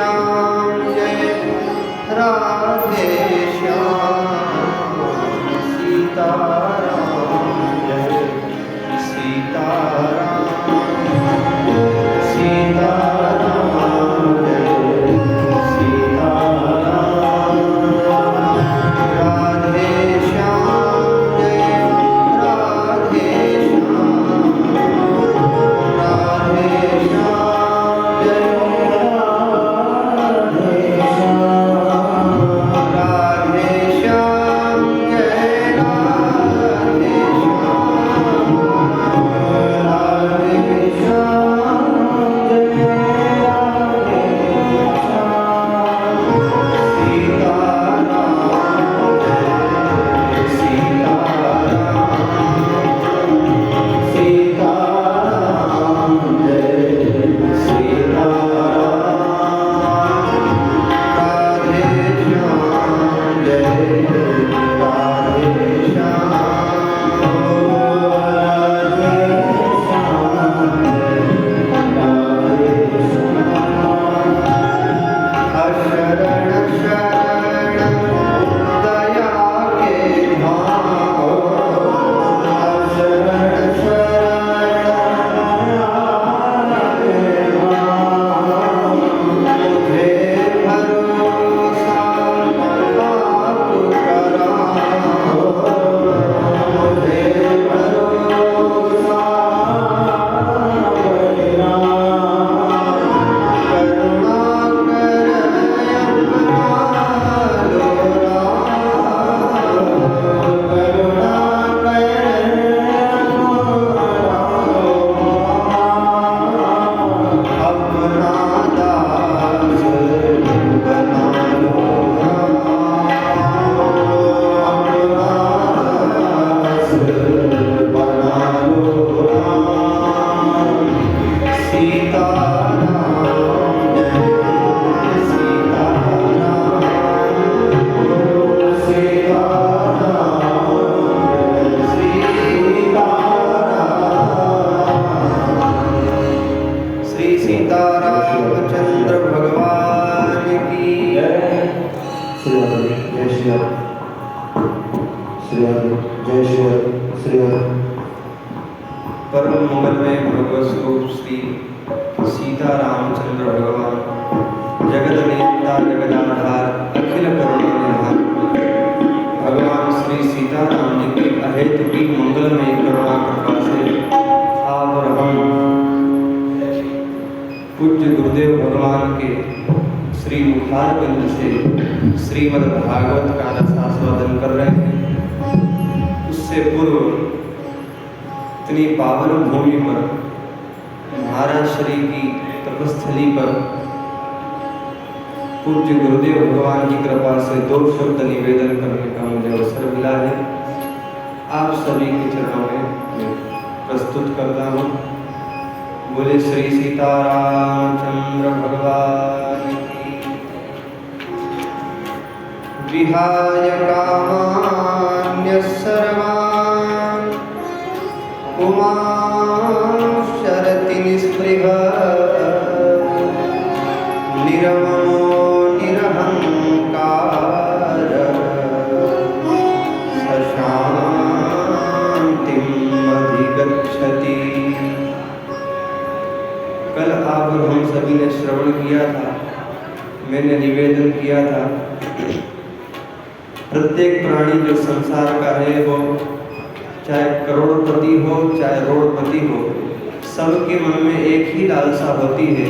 श्याम जय राधे श्याम सीताराम जय सीताराम सीताराम जय सीताराम राधे श्याम जय राधे श्याम राधे श्याम जय राधे श्याम जय राधे श्याम राधे श्याम जय राधे श्याम सीताराम जय सीताराम सीताराम जय सीताराम राधे श्याम जय राधे श्याम राधे श्याम जय अशरण शरण दया के धाम अशरण शरण दया के धाम मुझे भरोसा आप कराओ मुझे भरोसा आप कराओ करुणा कर अपना लो राम करुणा कर अपना दास बना लो राम अपना दास बना लो राम सीताराम जय सीताराम सीताराम सीताराम श्री सीतारामचंद्र भगवान की श्री हरि जय श्री हरि श्री हरि जय श्री हरि श्री हरि परम मंगलमय भगवत स्वरूप श्री सीतारामचंद्र भगवान जगत नेता जगदाधार अखिल करुणा निधान भगवान श्री सीताराम जी की अहेतु की मंगलमय करुणा कृपा से आप और हम पूज्य गुरुदेव भगवान के श्री मुखारबिंद से श्रीमद् भागवत का रसास्वादन कर रहे हैं। उससे पूर्व इतनी पावन भूमि पर महाराज श्री की तपस्थली पर पूज्य गुरुदेव भगवान की कृपा से 2 शब्द निवेदन करने का मुझे अवसर मिला है। आप सभी के चरणों में मैं प्रस्तुत करता हूँ। बोले श्री सीतारामचंद्र भगवान की। विहाय कामान्य सर्वान् पुमांश्चरति निःस्पृह निर्ममो निरहंकार सशान्तिम् अधिगच्छति। कल आप और हम सभी ने श्रवण किया था, मैंने निवेदन किया था, प्रत्येक प्राणी जो संसार का है वो चाहे करोड़पति हो चाहे रोड़पति हो, सबके मन में एक ही लालसा होती है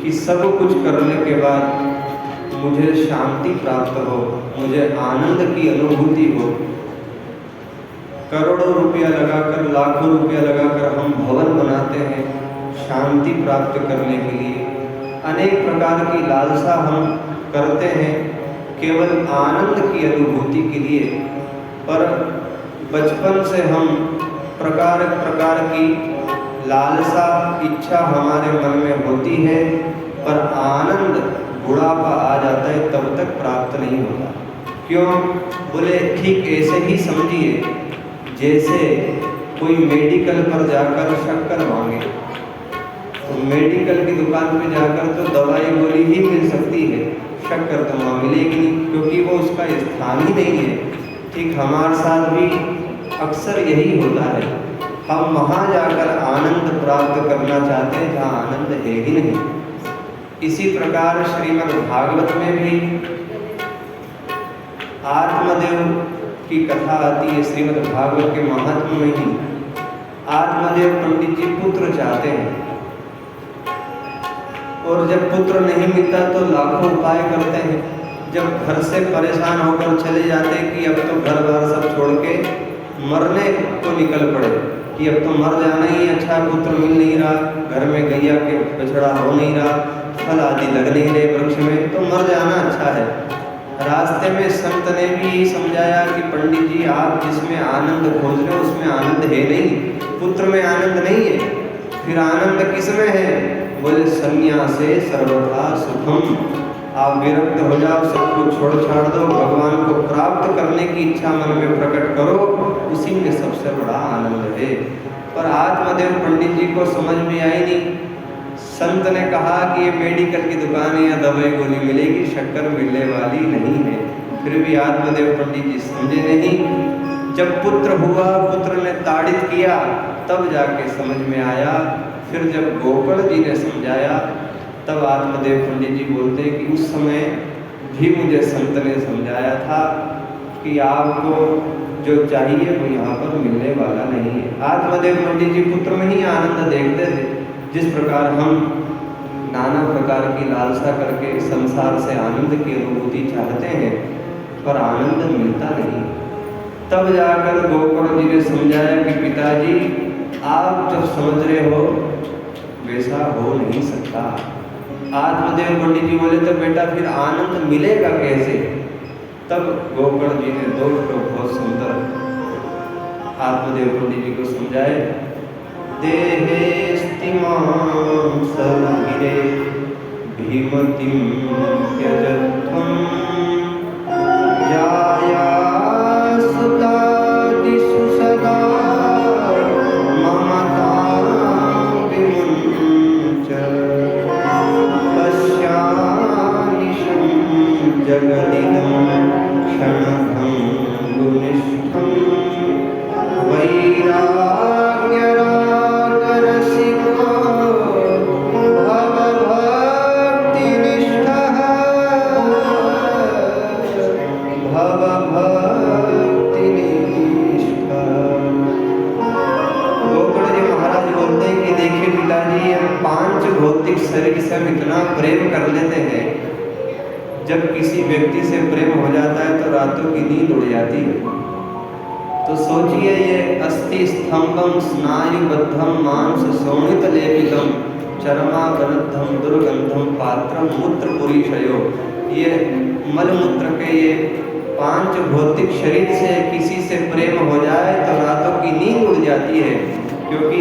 कि सब कुछ करने के बाद मुझे शांति प्राप्त हो, मुझे आनंद की अनुभूति हो। करोड़ों रुपया लगाकर लाखों रुपया लगाकर हम भवन बनाते हैं शांति प्राप्त करने के लिए, अनेक प्रकार की लालसा हम करते हैं केवल आनंद की अनुभूति के लिए। पर बचपन से हम प्रकार प्रकार की लालसा इच्छा हमारे मन में होती है, पर आनंद बुढ़ापा आ जाता है तब तक प्राप्त नहीं होता। क्यों? बोले ठीक ऐसे ही समझिए जैसे कोई मेडिकल पर जाकर शक्कर मांगे तो मेडिकल की दुकान पे जाकर तो दवाई गोली ही मिल शक्कर तो वहाँ मिलेगी नहीं, क्योंकि वो उसका स्थान ही नहीं है। ठीक हमारे साथ भी अक्सर यही होता है, हम वहाँ जाकर आनंद प्राप्त करना चाहते हैं जहाँ आनंद है ही नहीं। इसी प्रकार श्रीमद् भागवत में भी आत्मदेव की कथा आती है। श्रीमद् भागवत के महात्म्य में ही आत्मदेव पंडित जी पुत्र चाहते हैं, और जब पुत्र नहीं मिलता तो लाखों उपाय करते हैं। जब घर से परेशान होकर चले जाते कि अब तो घर बार सब छोड़ के मरने को निकल पड़े, कि अब तो मर जाना ही अच्छा, पुत्र मिल नहीं रहा, घर में गैया के बछड़ा हो नहीं रहा, फल आदि लग नहीं रहे वृक्ष में, तो मर जाना अच्छा है। रास्ते में संत ने भी यही समझाया कि पंडित जी आप जिसमें आनंद खोज रहे हो उसमें आनंद है नहीं, पुत्र में आनंद नहीं है, फिर आनंद किस में है? बोले संन्यासे सर्वथा सुखम, आप विरक्त हो जाओ, सब कुछ छोड़ छाड़ दो, भगवान को प्राप्त करने की इच्छा मन में प्रकट करो, उसी में सबसे बड़ा आनंद है। पर आत्मदेव पंडित जी को समझ में आई नहीं। संत ने कहा कि ये मेडिकल की दुकान है, या दवाई गोली मिलेगी, शक्कर मिलने वाली नहीं है। फिर भी आत्मदेव पंडित जी समझे नहीं। जब पुत्र हुआ, पुत्र ने ताड़ित किया, तब जाके समझ में आया। फिर जब गोकर्ण जी ने समझाया, तब आत्मदेव पंडित जी बोलते हैं कि उस समय भी मुझे संत ने समझाया था कि आपको जो चाहिए वो यहाँ पर मिलने वाला नहीं है। आत्मदेव पंडित जी पुत्र में ही आनंद देखते थे। जिस प्रकार हम नाना प्रकार की लालसा करके संसार से आनंद की अनुभूति चाहते हैं, पर आनंद मिलता नहीं। तब जाकर गोकर्ण जी ने समझाया कि पिताजी आप जब समझ रहे हो वैसा हो नहीं सकता। आत्मदेव पंडित जी बोले तो बेटा फिर आनंद मिलेगा कैसे? तब गोकर्ण जी ने दो बहुत सुंदर आत्मदेव पंडित जी को समझाए। देहेस्तिमां सर्वगिरे भीमतिं त्यजध्वं जाया सुतादिषु सदा ममतां विमुञ्च पश्यानिशं जगदिदं क्षणभङ्गुनिष्ठं वैराग्यरागरसिको भवभक्तिनिष्ठः भवभक्तिनिष्ठः। गोकर्ण जी महाराज बोलते हैं कि देखिए पिताजी, हम 5 भौतिक शरीर से हम इतना प्रेम कर लेते हैं, जब किसी व्यक्ति से प्रेम हो जाता है तो रातों की नींद उड़ जाती है। तो सोचिए, ये अस्थि स्तंभम स्नायुबद्धम मांस शोणित लेपितम चर्मावनद्धम दुर्गंधम पात्रम मूत्र पुरीशयो, ये मलमूत्र के ये 5 भौतिक शरीर से किसी से प्रेम हो जाए तो रातों की नींद उड़ जाती है, क्योंकि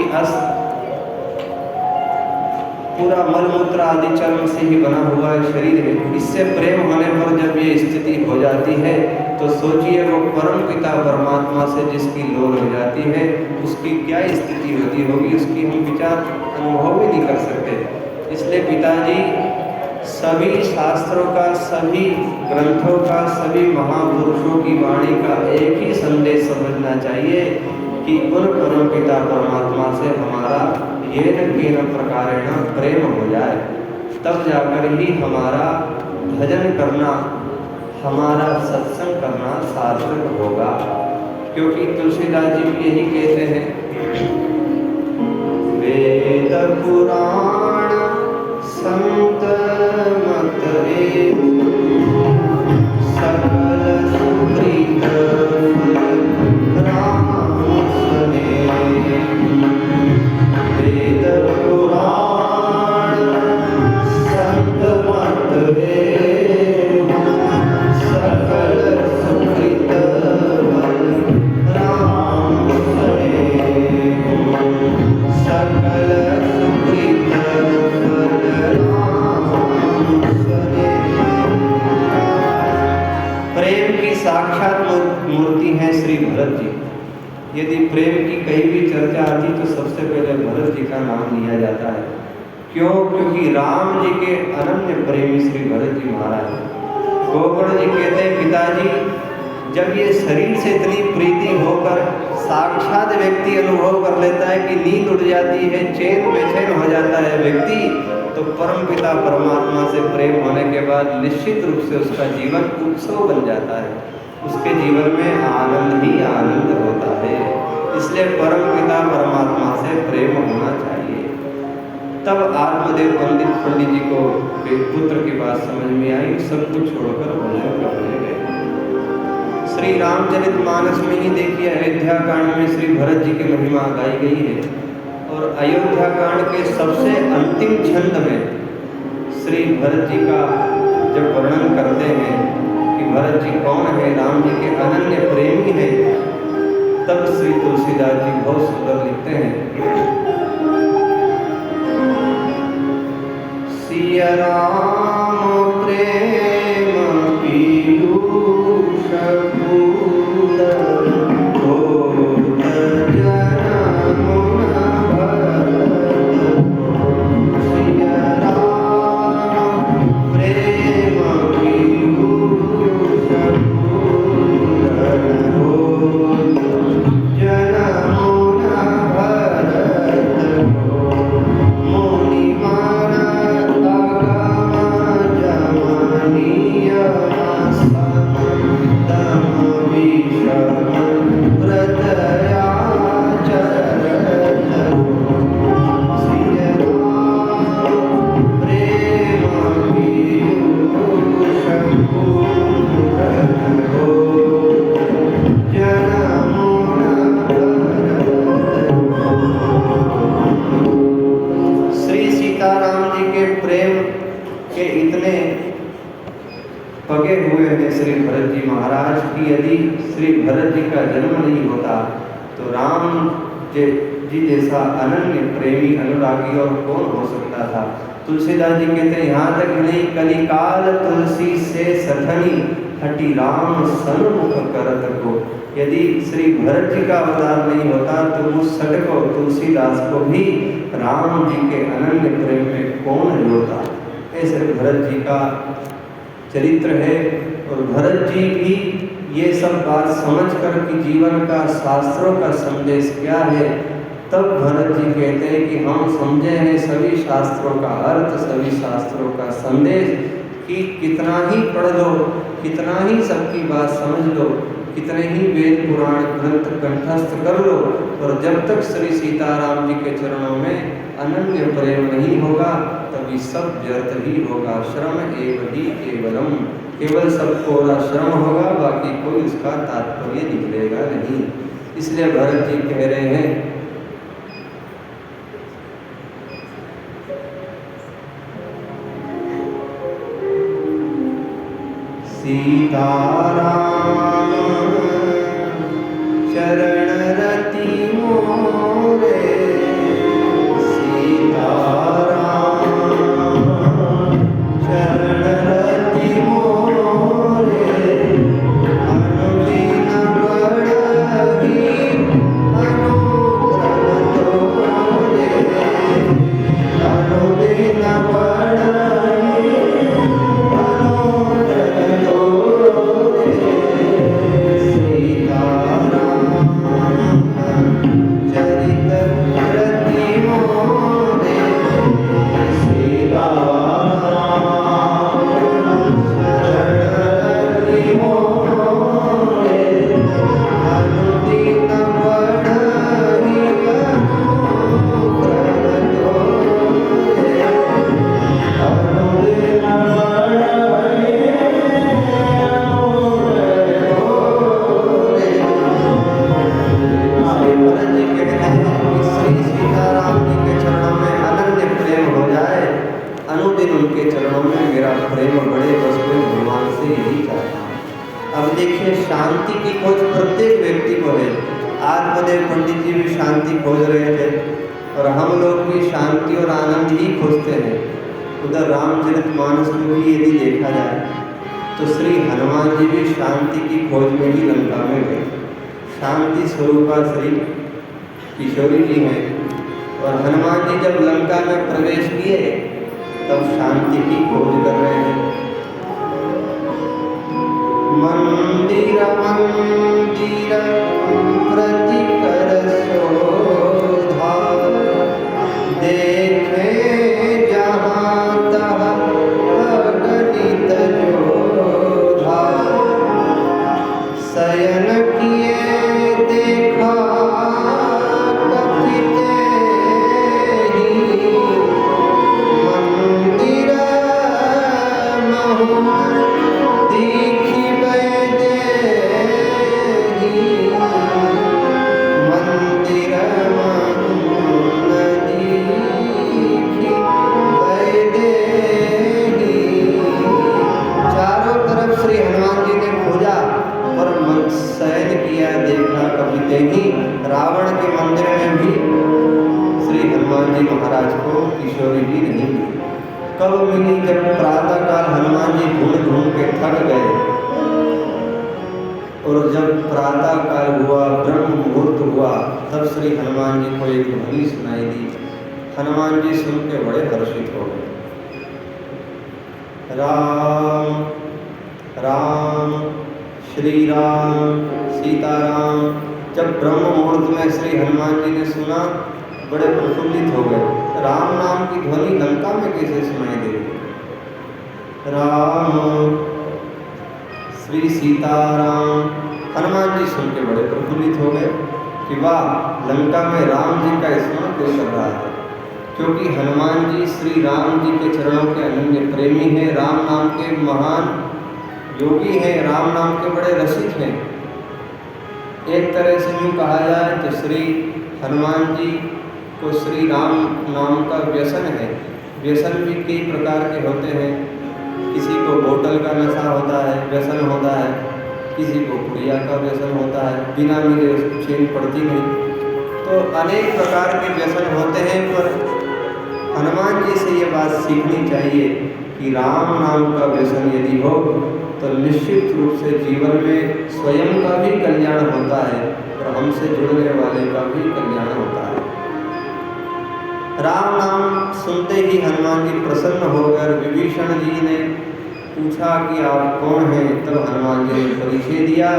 पूरा मलमूत्र आदि चर्म से ही बना हुआ है शरीर है। इससे प्रेम होने पर जब ये स्थिति हो जाती है तो सोचिए वो परम पिता परमात्मा से जिसकी लोल हो जाती है उसकी क्या स्थिति होती होगी, उसकी हम विचार अनुभव भी नहीं कर सकते। इसलिए पिताजी सभी शास्त्रों का, सभी ग्रंथों का, सभी महापुरुषों की वाणी का एक ही संदेश समझना चाहिए कि उन परम पिता परमात्मा से हमारा येन केन प्रकारेण प्रेम हो जाए, तब जाकर ही हमारा भजन करना, हमारा सत्संग करना सार्थक होगा। क्योंकि तुलसीदास जी भी यही कहते हैं, वेद पुराण संत मत वेद सकल सुप्रीत राम सने। वेद पुराण संत मत वेद सकल सुकृत राम सने। सकल सुकृत राम सने। प्रेम की साक्षात मूर्ति है श्री भरत जी। यदि प्रेम की कहीं भी चर्चा आती तो सबसे पहले भरत जी का नाम लिया जाता है। क्यों? क्योंकि राम जी के अनन्य प्रेमी श्री भरत जी महाराज। लक्ष्मण जी कहते हैं पिताजी, जब ये शरीर से इतनी प्रीति होकर साक्षात व्यक्ति अनुभव कर लेता है कि नींद उड़ जाती है, चैन बेचैन हो जाता है व्यक्ति, तो परम पिता परमात्मा से प्रेम होने के बाद निश्चित रूप से उसका जीवन उत्सव बन जाता है, उसके जीवन में आनंद ही आनंद होता है। इसलिए परम पिता परमात्मा से प्रेम होना चाहिए। तब आत्मदेव पंडित जी को पुत्र की बात समझ में आई, सब कुछ छोड़कर भजन करने गए। श्री रामचरितमानस में ही देखिए अयोध्या कांड में श्री भरत जी की महिमा गाई गई है, और अयोध्या कांड के सबसे अंतिम छंद में श्री भरत जी का जब वर्णन करते हैं कि भरत जी कौन है, राम जी के अनन्य प्रेमी हैं, तब श्री तुलसीदास जी बहुत सुंदर लिखते हैं, सिया राम प्रेम पीयूष पूरन होत जनम भरत। सिया राम प्रेम पीयूष पूरन होत जनम भरत। मुनि पगे हुए हैं श्री भरत जी महाराज की, यदि श्री भरत जी का जन्म नहीं होता तो राम जी जैसा अनन्य प्रेमी अनुरागी और कौन हो सकता था। तुलसीदास जी कहते हैं, यहाँ तक नहीं, कलिकाल तुलसी से सठनी हटी राम सन्मुख करत को। यदि श्री भरत जी का अवतार नहीं होता तो उस सठ को, तुलसीदास को भी राम जी के अनन्य प्रेम में कौन जोड़ता। ऐसे भरत जी का चरित्र है, और भरत जी भी ये सब बात समझकर कि जीवन का शास्त्रों का संदेश क्या है, तब भरत जी कहते हैं कि हम समझे हैं सभी शास्त्रों का अर्थ, सभी शास्त्रों का संदेश, कि कितना ही पढ़ लो, कितना ही सबकी बात समझ लो, कितने ही वेद पुराण ग्रंथ कंठस्थ कर लो, और जब तक श्री सीताराम जी के चरणों में अनन्य प्रेम नहीं होगा तभी सब व्यर्थ ही होगा। श्रम एव ही केवलम, केवल सबको श्रम होगा, बाकी कोई उसका तात्पर्य निकलेगा नहीं। इसलिए भरत जी कह रहे हैं, सीताराम चरण रति मोरे, सीताराम चरण रति मोरे, अनुदिन बढ़हि अनुग्रह तोरे, अनुदिन बढ़हि शांति की खोज प्रत्येक व्यक्ति को है। आत्मदेव पंडित जी भी शांति खोज रहे थे, और हम लोग भी शांति और आनंद ही खोजते हैं। उधर रामचरितमानस में भी यदि देखा जाए तो श्री हनुमान जी भी शांति की खोज में ही लंका में गए। शांति स्वरूपा श्री किशोरी जी हैं, और हनुमान जी जब लंका में प्रवेश किए तब शांति की खोज कर रहे हैं। दीखी बैदेही मंदिर चारों तरफ श्री हनुमान जी ने खोजा और शयन किया, देखा कभी नहीं। रावण के मंदिर में भी श्री हनुमान जी महाराज को किशोरी जी नहीं मिली। कब मिली? जब प्रातः काल हनुमान जी ढूंढ ढूंढ के थक गए और जब प्रातः काल हुआ, ब्रह्म मुहूर्त हुआ, तब श्री हनुमान जी को एक ध्वनि सुनाई दी। हनुमान जी सुन के बड़े हर्षित हो गए। राम राम श्री राम सीताराम। जब ब्रह्म मुहूर्त में श्री हनुमान जी ने सुना, बड़े प्रफुल्लित हो गए। राम नाम की ध्वनि लंका में कैसे सुनाई दे रही? राम श्री सीताराम। हनुमान जी सुन के बड़े प्रफुल्लित हो गए कि वाह, लंका में राम जी का स्मरण कोई कर रहा है। क्योंकि हनुमान जी श्री राम जी के चरणों के अनन्य प्रेमी हैं, राम नाम के महान योगी हैं, राम नाम के बड़े रसिक हैं। एक तरह से यूँ कहा जाए तो श्री हनुमान जी को श्री राम नाम का व्यसन है। व्यसन भी कई प्रकार के होते हैं। किसी को बोतल का नशा होता है, व्यसन होता है। किसी को पुड़िया का व्यसन होता है, बिना मिले उसको चैन पड़ती नहीं। तो अनेक प्रकार के व्यसन होते हैं, पर हनुमान जी से ये बात सीखनी चाहिए कि राम नाम का व्यसन यदि हो तो निश्चित रूप से जीवन में स्वयं का भी कल्याण होता है और हमसे जुड़ने वाले का भी कल्याण होता है। राम नाम सुनते ही हनुमान जी प्रसन्न होकर विभीषण जी ने पूछा कि आप कौन हैं? तब हनुमान जी ने परिचय दिया।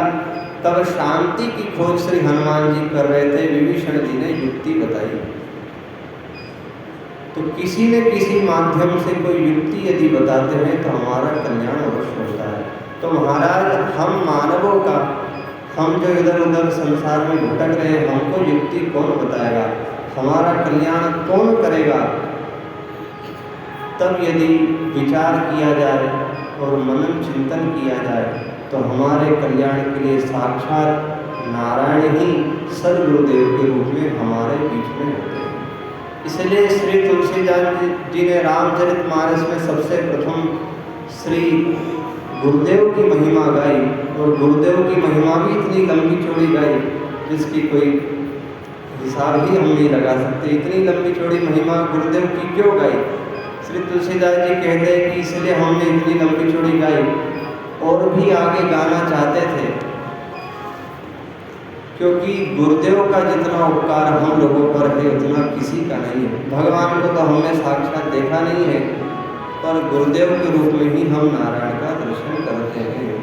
तब शांति की खोज श्री हनुमान जी कर रहे थे। विभीषण जी ने युक्ति बताई। तो किसी न किसी माध्यम से कोई युक्ति यदि बताते हैं तो हमारा कल्याण अवश्य होता है। तो महाराज, हम मानवों का, हम जो इधर उधर संसार में भटक रहे हैं, हमको युक्ति कौन बताएगा? हमारा कल्याण कौन करेगा? तब यदि विचार किया जाए और मनन चिंतन किया जाए तो हमारे कल्याण के लिए साक्षात नारायण ही सद्गुरुदेव के रूप में हमारे बीच में होते हैं। इसलिए श्री तुलसीदास जी ने रामचरितमानस में सबसे प्रथम श्री गुरुदेव की महिमा गाई। और गुरुदेव की महिमा भी इतनी लंबी चौड़ी गाई जिसकी कोई हिसाब ही हम नहीं लगा सकते। इतनी लंबी चौड़ी महिमा गुरुदेव की क्यों गाई? श्री तुलसीदास जी कहते हैं कि इसलिए हमने इतनी लंबी चौड़ी गाई, और भी आगे गाना चाहते थे, क्योंकि गुरुदेव का जितना उपकार हम लोगों पर है उतना किसी का नहीं है। भगवान को तो हमने साक्षात देखा नहीं है, पर गुरुदेव के रूप में ही हम नारायण का दर्शन करते हैं।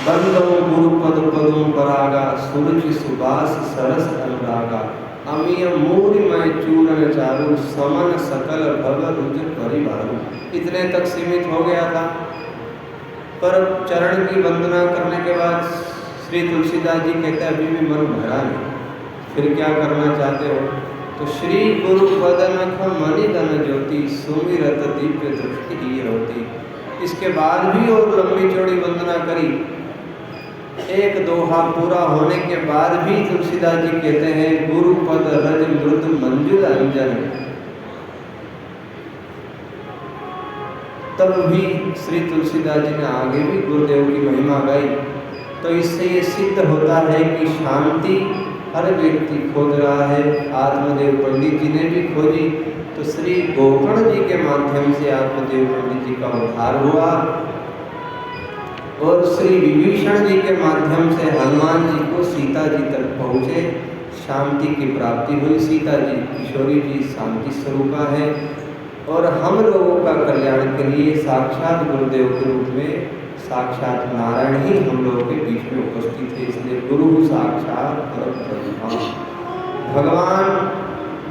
बंदो गुरुपद पदुम परागा, सुरुचि सुबास सरस अनुरागा, अमीय मूरिमय चूरण चारु, समन सकल भव रुज परिवारु। इतने तक सीमित हो गया था, पर चरण की वंदना करने के बाद श्री तुलसीदास जी कहते हैं अभी भी मन भरा नहीं, फिर क्या करना चाहते हो? तो श्री गुरु पदनख मणिधन ज्योति, सुमिरत दिव्य दृष्टि ही होती। इसके बाद भी और लंबी चौड़ी वंदना करी। एक दोहा पूरा होने के बाद भी तुलसीदास जी कहते हैं गुरु पद रज मृदु मंजुल अंजन। तब भी श्री तुलसीदास जी ने आगे भी गुरुदेव की महिमा गाई। तो इससे ये सिद्ध होता है कि शांति हर व्यक्ति खोज रहा है। आत्मदेव पंडित जी ने भी खोजी, तो श्री गोकर्ण जी के माध्यम से आत्मदेव पंडित जी का उद्धार हुआ, और श्री विभीषण जी के माध्यम से हनुमान जी को सीता जी तक पहुँचे, शांति की प्राप्ति हुई। सीता जी किशोरी जी शांति स्वरूपा है, और हम लोगों का कल्याण के लिए साक्षात गुरुदेव के रूप में साक्षात नारायण ही हम लोगों के बीच में उपस्थित है। इसलिए गुरु साक्षात परब्रह्म। भगवान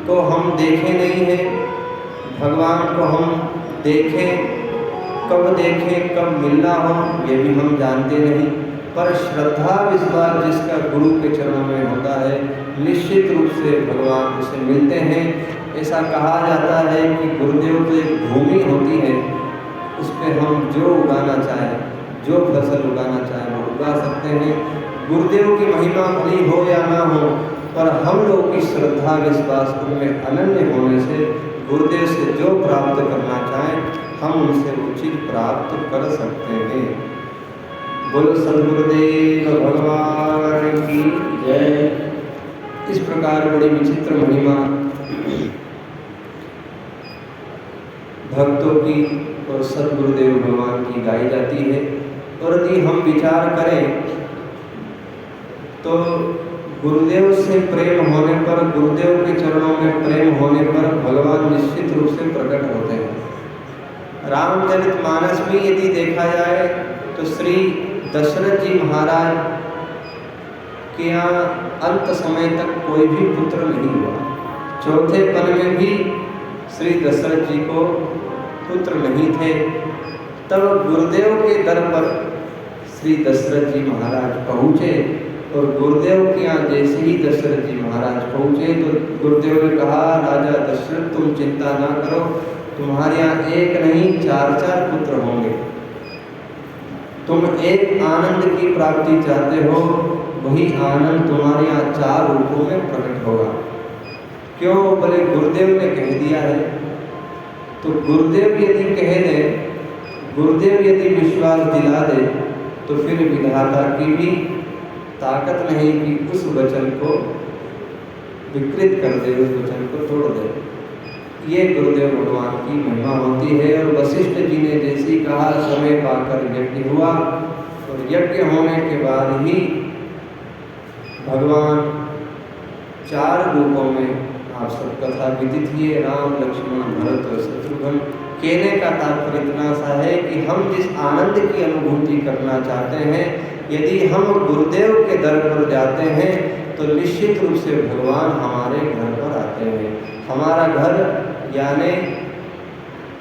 को हम देखे नहीं हैं, भगवान को हम देखें, कब देखें, कब मिलना हो ये भी हम जानते नहीं, पर श्रद्धा विश्वास जिसका गुरु के चरणों में होता है निश्चित रूप से भगवान से मिलते हैं। ऐसा कहा जाता है कि गुरुदेव तो एक भूमि होती है जो फसल उगाना चाहें वो उगा सकते हैं। गुरुदेव की महिमा भली हो या ना हो, पर हम लोग की श्रद्धा विश्वास उनमें अनन्य होने से गुरुदेव से जो प्राप्त करना चाहें हम उनसे वो चीज प्राप्त कर सकते हैं। बोलो सद्गुरुदेव भगवान की जय। इस प्रकार बड़ी विचित्र महिमा भक्तों की और सद्गुरुदेव भगवान की गाई जाती है। और यदि हम विचार करें तो गुरुदेव से प्रेम होने पर, गुरुदेव के चरणों में प्रेम होने पर भगवान निश्चित रूप से प्रकट होते हैं। रामचरितमानस में यदि देखा जाए तो श्री दशरथ जी महाराज के यहाँ अंत समय तक कोई भी पुत्र नहीं हुआ। चौथे पन में भी श्री दशरथ जी को पुत्र नहीं थे। तब गुरुदेव के दर पर श्री दशरथ जी महाराज पहुँचे और गुरुदेव के यहाँ जैसे ही दशरथ जी महाराज पहुँचे तो गुरुदेव ने कहा, राजा दशरथ तुम चिंता ना करो, तुम्हारे यहाँ एक नहीं 4 पुत्र होंगे। तुम एक आनंद की प्राप्ति चाहते हो, वही आनंद तुम्हारे यहाँ 4 रूपों में प्रकट होगा। क्यों? बोले गुरुदेव ने कह दिया है। तो गुरुदेव यदि कह दे, गुरुदेव यदि विश्वास दिला दे तो फिर विधाता की भी ताकत नहीं कि उस वचन को विकृत कर दे, उस वचन को तोड़ दे। ये गुरुदेव भगवान की महिमा होती है। और वशिष्ठ जी ने जैसे कहा समय पाकर यज्ञ हुआ और यज्ञ होने के बाद ही भगवान 4 रूपों में, आप सब कथा विदित ही है, राम लक्ष्मण भरत और शत्रुघ्न। कहने का तात्पर्य इतना सा है कि हम जिस आनंद की अनुभूति करना चाहते हैं, यदि हम गुरुदेव के दर पर जाते हैं तो निश्चित रूप से भगवान हमारे घर पर आते हैं। हमारा घर यानी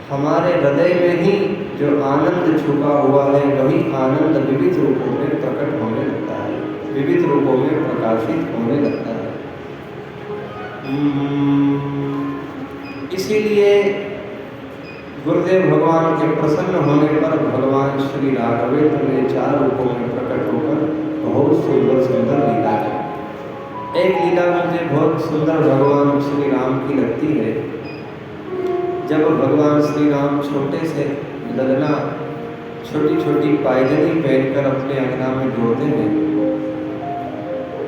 हमारे हृदय में ही जो आनंद छुपा हुआ है, वही आनंद विविध रूपों में प्रकट होने लगता है, विविध रूपों में प्रकाशित होने लगता है। इसीलिए गुरुदेव भगवान के प्रसन्न होने पर भगवान श्री राघवेंद्र ने 4 रूपों में प्रकट होकर बहुत सुंदर सुंदर लीला की। एक लीला मुझे बहुत सुंदर भगवान श्री राम की लगती है। जब भगवान श्री राम छोटे से ललना छोटी छोटी पायजनी पहनकर अपने अंगना में दौड़ते हैं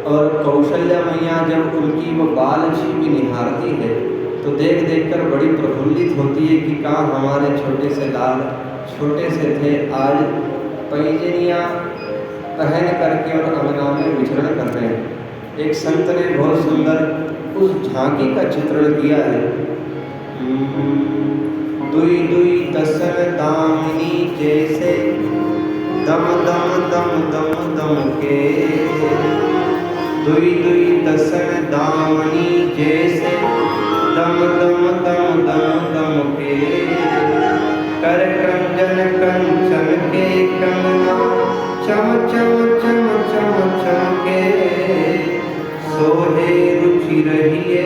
और कौशल्या मैया जब उनकी वो बाल छीपी निहारती है तो देख देख कर बड़ी प्रफुल्लित होती है कि कहाँ हमारे छोटे से लाल छोटे से थे, आज पैजनियाँ पहन करके और अंगना में विचरण कर रहे हैं। एक संत ने बहुत सुंदर उस झांकी का चित्रण किया है। दुई दुई दसन दामिनी जैसे दम दम दम दम दम के, दुई दुई दसन दामनी जैसे दम दम दम दम दम के, कर कंजन कंचन के कंगना चम चम चम चम चम के, सोहे रुचि रहिए